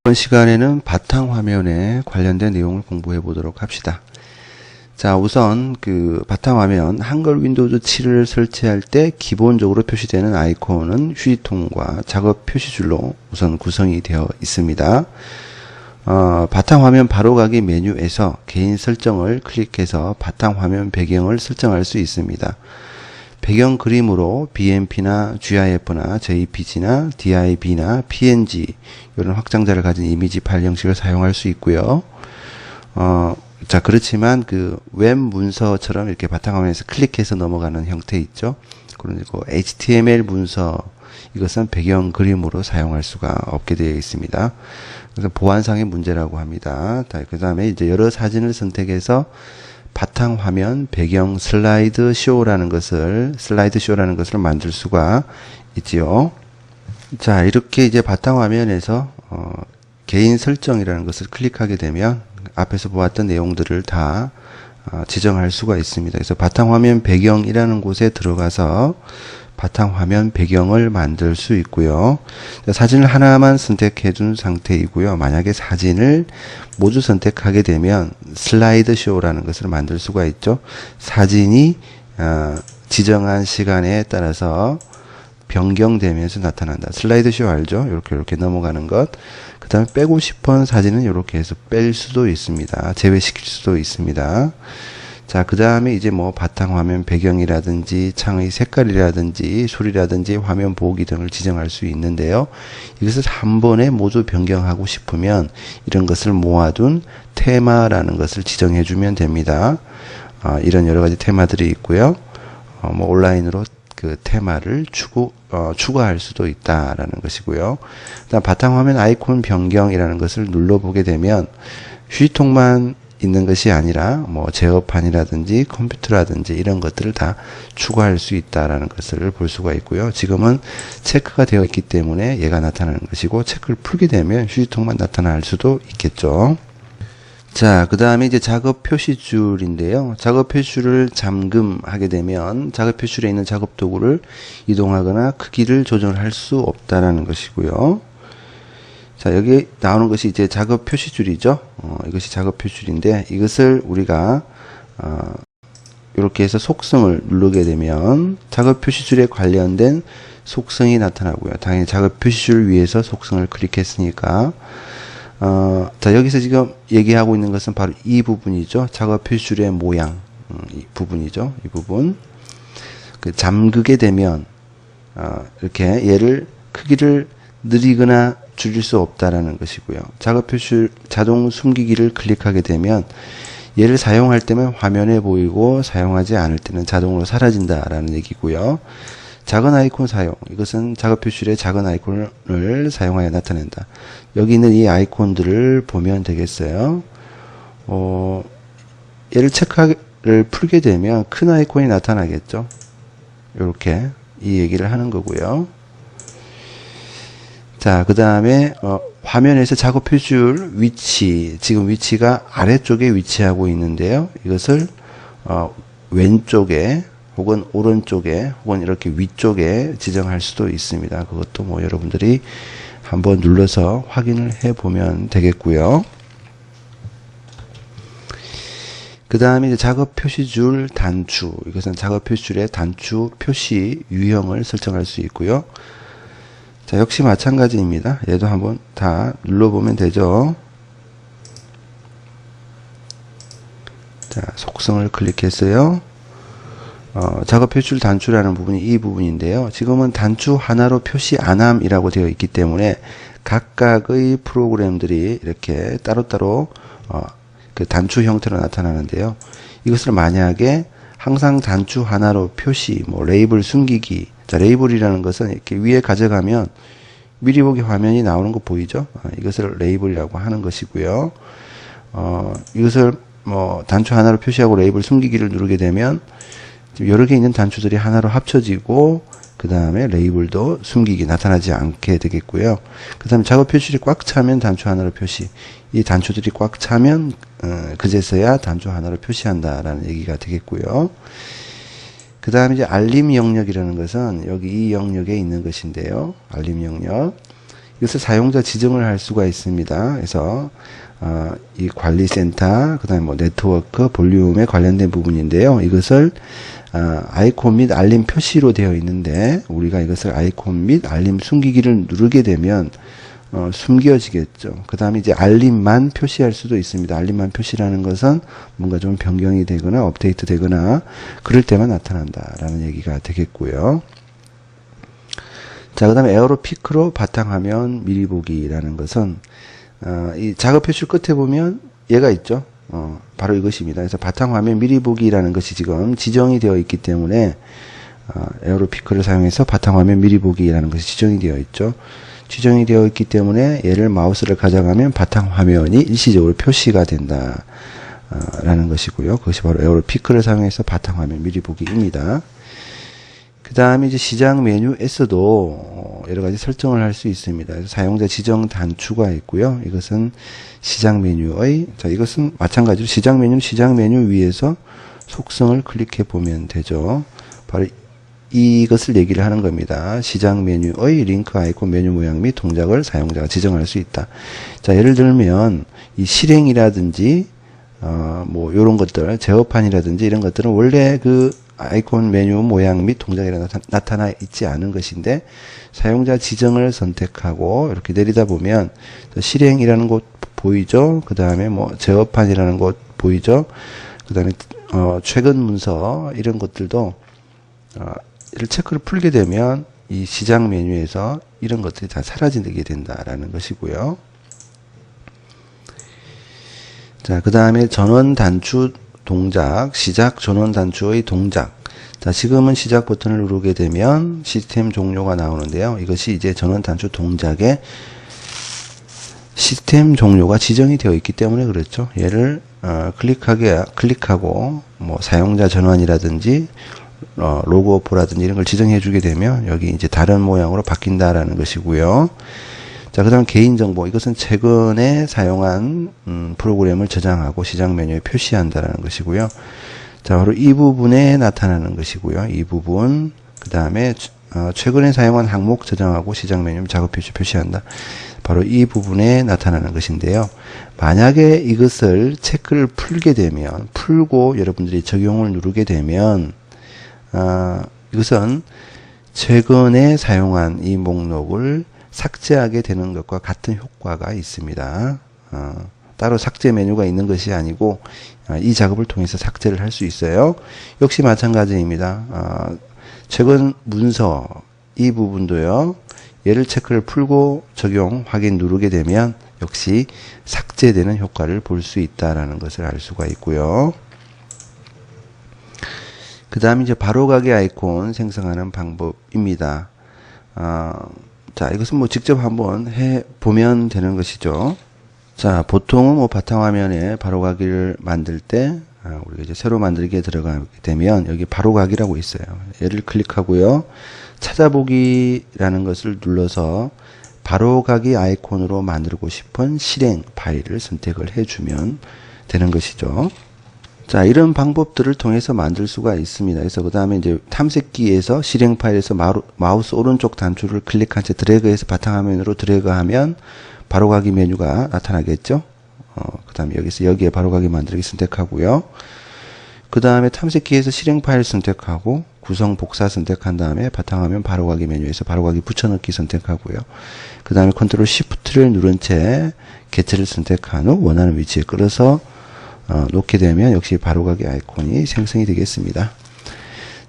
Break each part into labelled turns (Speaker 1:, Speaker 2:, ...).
Speaker 1: 이번 시간에는 바탕화면에 관련된 내용을 공부해 보도록 합시다. 자, 우선 그 바탕화면 한글 윈도우즈 7을 설치할 때 기본적으로 표시되는 아이콘은 휴지통과 작업 표시줄로 우선 구성이 되어 있습니다. 바탕화면 바로가기 메뉴에서 개인 설정을 클릭해서 바탕화면 배경을 설정할 수 있습니다. 배경 그림으로 BMP나 GIF나 JPG나 DIB나 PNG 이런 확장자를 가진 이미지 파일 형식을 사용할 수 있고요. 자, 그렇지만 그 웹 문서처럼 이렇게 바탕화면에서 클릭해서 넘어가는 형태 있죠. 그리고 HTML 문서 이것은 배경 그림으로 사용할 수가 없게 되어 있습니다. 그래서 보안상의 문제라고 합니다. 그 다음에 이제 여러 사진을 선택해서 바탕화면 배경 슬라이드 쇼라는 것을 만들 수가 있지요. 자, 이렇게 이제 바탕화면에서 개인 설정이라는 것을 클릭하게 되면 앞에서 보았던 내용들을 다 지정할 수가 있습니다. 그래서 바탕화면 배경이라는 곳에 들어가서 바탕화면 배경을 만들 수 있고요. 사진을 하나만 선택해 둔 상태이고요. 만약에 사진을 모두 선택하게 되면 슬라이드 쇼라는 것을 만들 수가 있죠. 사진이 지정한 시간에 따라서 변경되면서 나타난다. 슬라이드 쇼 알죠? 이렇게 넘어가는 것. 그 다음에 빼고 싶은 사진은 이렇게 해서 뺄 수도 있습니다. 제외시킬 수도 있습니다. 자, 그 다음에 이제 뭐 바탕화면 배경이라든지 창의 색깔이라든지 소리라든지 화면 보기 등을 지정할 수 있는데요. 이것을 한 번에 모두 변경하고 싶으면 이런 것을 모아둔 테마라는 것을 지정해 주면 됩니다. 이런 여러 가지 테마들이 있고요. 뭐 온라인으로 그 테마를 추가할 수도 있다라는 것이고요. 그다음 바탕화면 아이콘 변경이라는 것을 눌러보게 되면 휴지통만 있는 것이 아니라 뭐 제어판이라든지 컴퓨터라든지 이런 것들을 다 추가할 수 있다라는 것을 볼 수가 있고요. 지금은 체크가 되어 있기 때문에 얘가 나타나는 것이고 체크를 풀게 되면 휴지통만 나타날 수도 있겠죠. 자, 그 다음에 이제 작업 표시줄인데요. 작업 표시줄을 잠금하게 되면 작업 표시줄에 있는 작업 도구를 이동하거나 크기를 조절할 수 없다라는 것이고요. 자, 여기 나오는 것이 이제 작업 표시줄이죠. 이것이 작업 표시줄인데 이것을 우리가 이렇게 해서 속성을 누르게 되면 작업 표시줄에 관련된 속성이 나타나고요. 당연히 작업 표시줄 위에서 속성을 클릭했으니까 자, 여기서 지금 얘기하고 있는 것은 바로 이 부분이죠. 작업 표시줄의 모양 이 부분이죠. 이 부분 그 잠그게 되면 이렇게 얘를 크기를 느리거나 줄일 수 없다라는 것이고요. 작업 표시줄 자동 숨기기를 클릭하게 되면 얘를 사용할 때면 화면에 보이고 사용하지 않을 때는 자동으로 사라진다라는 얘기고요. 작은 아이콘 사용, 이것은 작업 표시줄에 작은 아이콘을 사용하여 나타낸다. 여기 있는 이 아이콘들을 보면 되겠어요. 얘를 체크를 풀게 되면 큰 아이콘이 나타나겠죠. 이렇게 이 얘기를 하는 거고요. 자, 그 다음에 화면에서 작업 표시줄 위치, 지금 위치가 아래쪽에 위치하고 있는데요. 이것을 왼쪽에 혹은 오른쪽에 혹은 이렇게 위쪽에 지정할 수도 있습니다. 그것도 뭐 여러분들이 한번 눌러서 확인을 해 보면 되겠고요. 그 다음에 이제 작업 표시줄 단추, 이것은 작업 표시줄의 단추 표시 유형을 설정할 수 있고요. 자, 역시 마찬가지입니다. 얘도 한번 다 눌러보면 되죠. 자, 속성을 클릭했어요. 작업 표시줄 단추라는 부분이 이 부분인데요. 지금은 단추 하나로 표시 안함이라고 되어 있기 때문에 각각의 프로그램들이 이렇게 따로따로 그 단추 형태로 나타나는데요. 이것을 만약에 항상 단추 하나로 표시, 뭐 레이블 숨기기. 자, 레이블이라는 것은 이렇게 위에 가져가면 미리 보기 화면이 나오는 거 보이죠? 이것을 레이블이라고 하는 것이고요. 이것을 뭐 단추 하나로 표시하고 레이블 숨기기를 누르게 되면 여러 개 있는 단추들이 하나로 합쳐지고 그 다음에 레이블도 숨기기 나타나지 않게 되겠고요. 그 다음에 작업 표시줄이 꽉 차면 단추 하나로 표시, 이 단추들이 꽉 차면 그제서야 단추 하나로 표시한다라는 얘기가 되겠고요. 그 다음에 이제 알림 영역이라는 것은 여기 이 영역에 있는 것인데요. 알림 영역. 이것을 사용자 지정을 할 수가 있습니다. 그래서 이 관리센터, 그 다음에 뭐 네트워크, 볼륨에 관련된 부분인데요. 이것을 아이콘 및 알림 표시로 되어 있는데, 우리가 이것을 아이콘 및 알림 숨기기를 누르게 되면 숨겨지겠죠. 그 다음에 이제 알림만 표시할 수도 있습니다. 알림만 표시라는 것은 뭔가 좀 변경이 되거나 업데이트 되거나 그럴 때만 나타난다라는 얘기가 되겠고요. 자, 그 다음에 에어로피크로 바탕화면 미리 보기라는 것은 이 작업 표시 끝에 보면 얘가 있죠. 바로 이것입니다. 그래서 바탕화면 미리 보기라는 것이 지금 지정이 되어 있기 때문에 에어로피크를 사용해서 바탕화면 미리 보기라는 것이 지정이 되어 있죠. 지정이 되어 있기 때문에 얘를 마우스를 가져가면 바탕화면이 일시적으로 표시가 된다 라는 것이고요. 그것이 바로 에어로피크를 사용해서 바탕화면 미리 보기입니다. 그 다음에 이제 시작 메뉴에서도 여러 가지 설정을 할 수 있습니다. 그래서 사용자 지정 단추가 있고요. 이것은 시작 메뉴의, 자, 이것은 마찬가지로 시작 메뉴 위에서 속성을 클릭해 보면 되죠. 바로 이것을 얘기를 하는 겁니다. 시작 메뉴의 링크 아이콘 메뉴 모양 및 동작을 사용자가 지정할 수 있다. 자, 예를 들면 이 실행이라든지 뭐 요런 것들, 제어판이라든지 이런 것들은 원래 그 아이콘 메뉴 모양 및 동작이 나타나 있지 않은 것인데, 사용자 지정을 선택하고 이렇게 내리다 보면 실행이라는 곳 보이죠? 그 다음에 뭐 제어판이라는 곳 보이죠? 그 다음에 최근 문서 이런 것들도 이를 체크를 풀게 되면 이 시작 메뉴에서 이런 것들이 다 사라지게 된다라는 것이고요. 자, 그 다음에 전원 단추 동작, 시작 전원 단추의 동작. 자, 지금은 시작 버튼을 누르게 되면 시스템 종료가 나오는데요. 이것이 이제 전원 단추 동작에 시스템 종료가 지정이 되어 있기 때문에 그렇죠. 얘를 클릭하고 뭐 사용자 전환이라든지 로그오프라든지 이런 걸 지정해 주게 되면 여기 이제 다른 모양으로 바뀐다라는 것이고요. 자, 그 다음 개인정보. 이것은 최근에 사용한 프로그램을 저장하고 시작 메뉴에 표시한다라는 것이고요. 자, 바로 이 부분에 나타나는 것이고요. 이 부분. 그 다음에 최근에 사용한 항목 저장하고 시작 메뉴 작업 표시 표시한다. 바로 이 부분에 나타나는 것인데요. 만약에 이것을 체크를 풀게 되면, 풀고 여러분들이 적용을 누르게 되면 이것은 최근에 사용한 이 목록을 삭제하게 되는 것과 같은 효과가 있습니다. 따로 삭제 메뉴가 있는 것이 아니고 이 작업을 통해서 삭제를 할 수 있어요. 역시 마찬가지입니다. 최근 문서 이 부분도요. 얘를 체크를 풀고 적용 확인 누르게 되면 역시 삭제되는 효과를 볼 수 있다라는 것을 알 수가 있고요. 그 다음에 이제 바로가기 아이콘 생성하는 방법입니다. 자, 이것은 뭐 직접 한번 해 보면 되는 것이죠. 자, 보통은 뭐 바탕화면에 바로가기를 만들 때 우리가 이제 새로 만들기에 들어가게 되면 여기 바로가기라고 있어요. 얘를 클릭하고요. 찾아보기라는 것을 눌러서 바로가기 아이콘으로 만들고 싶은 실행 파일을 선택을 해주면 되는 것이죠. 자, 이런 방법들을 통해서 만들 수가 있습니다. 그래서 그 다음에 이제 탐색기에서 실행 파일에서 마우스 오른쪽 단추를 클릭한 채 드래그해서 바탕화면으로 드래그하면 바로가기 메뉴가 나타나겠죠. 그 다음에 여기에 바로가기 만들기 선택하고요. 그 다음에 탐색기에서 실행 파일 선택하고 구성 복사 선택한 다음에 바탕화면 바로가기 메뉴에서 바로가기 붙여넣기 선택하고요. 그 다음에 컨트롤 시프트를 누른 채 개체를 선택한 후 원하는 위치에 끌어서 놓게 되면 역시 바로가기 아이콘이 생성이 되겠습니다.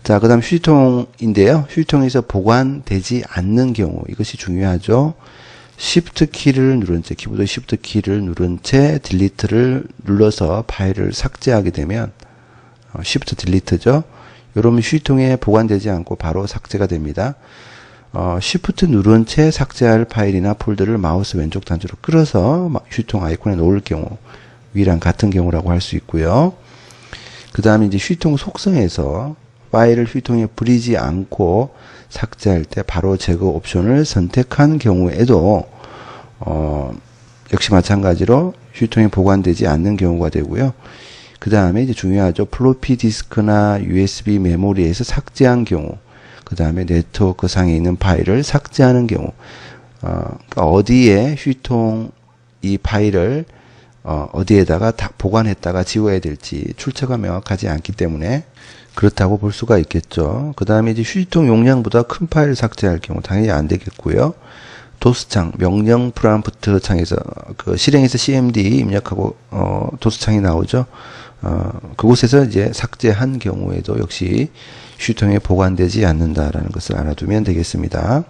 Speaker 1: 자, 그 다음 휴지통인데요. 휴지통에서 보관되지 않는 경우, 이것이 중요하죠. Shift 키를 누른 채, 키보드 Shift 키를 누른 채 딜리트를 눌러서 파일을 삭제하게 되면 Shift 딜리트죠. 이러면 휴지통에 보관되지 않고 바로 삭제가 됩니다. Shift 누른 채 삭제할 파일이나 폴더를 마우스 왼쪽 단추로 끌어서 휴지통 아이콘에 놓을 경우, 위랑 같은 경우라고 할 수 있고요. 그 다음에 이제 휴지통 속성에서 파일을 휴지통에 버리지 않고 삭제할 때 바로 제거 옵션을 선택한 경우에도 역시 마찬가지로 휴지통에 보관되지 않는 경우가 되고요. 그 다음에 이제 중요하죠. 플로피 디스크나 USB 메모리에서 삭제한 경우, 그 다음에 네트워크 상에 있는 파일을 삭제하는 경우, 그러니까 어디에 휴지통 이 파일을 어디에다가 보관했다가 지워야 될지 출처가 명확하지 않기 때문에 그렇다고 볼 수가 있겠죠. 그 다음에 이제 휴지통 용량보다 큰 파일을 삭제할 경우 당연히 안 되겠고요. 도스창, 명령 프롬프트 창에서 그 실행에서 cmd 입력하고 도스창이 나오죠. 그곳에서 이제 삭제한 경우에도 역시 휴지통에 보관되지 않는다라는 것을 알아두면 되겠습니다.